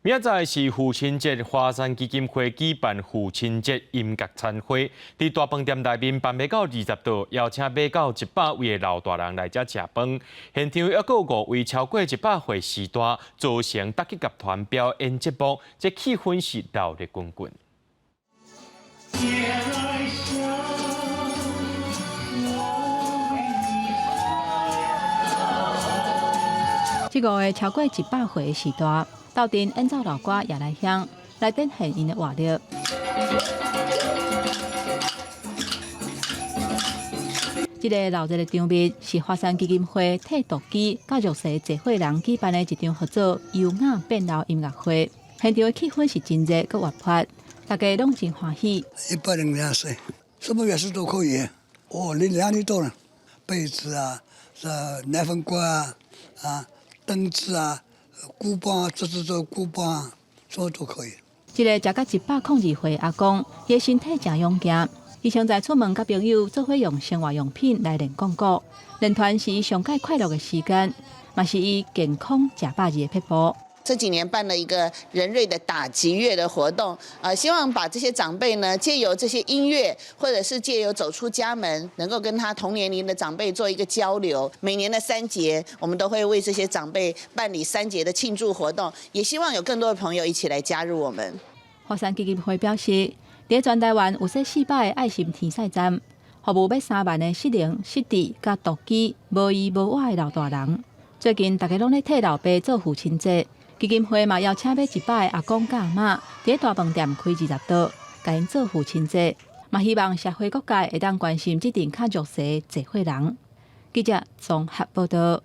明仔载是父亲节，华山基金会举办父亲节音乐餐会，伫大饭店内面办码到20桌，邀请码到100位的老大人来遮食饭。现场还有5位超过100岁时代组成特级乐团表演节目，这气氛是热烈滚滚。 这5个超过100岁的时代，斗阵演奏老歌也来响，来展现因的活力。这个闹热的场面是华山基金会替独基甲弱势社会人举办的一场合作优雅变老音乐会，现场的气氛是真热佮活泼，大家拢真欢喜。102岁，什么乐器都可以。哦，你哪里多了？被子啊，奶粉锅啊，灯子啊，鼓棒啊，这鼓棒啊，什么都可以。一个食到102岁阿公，伊身体真勇健。 伊常在出门，甲朋友做伙用生活用品来练广告。练团是伊上界快乐的时间，嘛是伊健康食饱日的撇步。这几年办了一个人瑞的打击乐的活动，希望把这些长辈呢，借由这些音乐，或者是借由走出家门，能够跟他同年龄的长辈做一个交流。每年的3节，我们都会为这些长辈办理3节的庆祝活动，也希望有更多的朋友一起来加入我们。华山基金会表示。 伫全台湾有说400个爱心填晒站，服务要3万个失能、失智、甲独居、无依无靠的老大人。最近大家拢咧替老爸做父亲节，基金会嘛邀请要100个阿公甲阿嬷，伫大饭店开20桌，甲因做父亲节，嘛希望社会各界会当关心这阵较弱势的社会人。记者综合报道。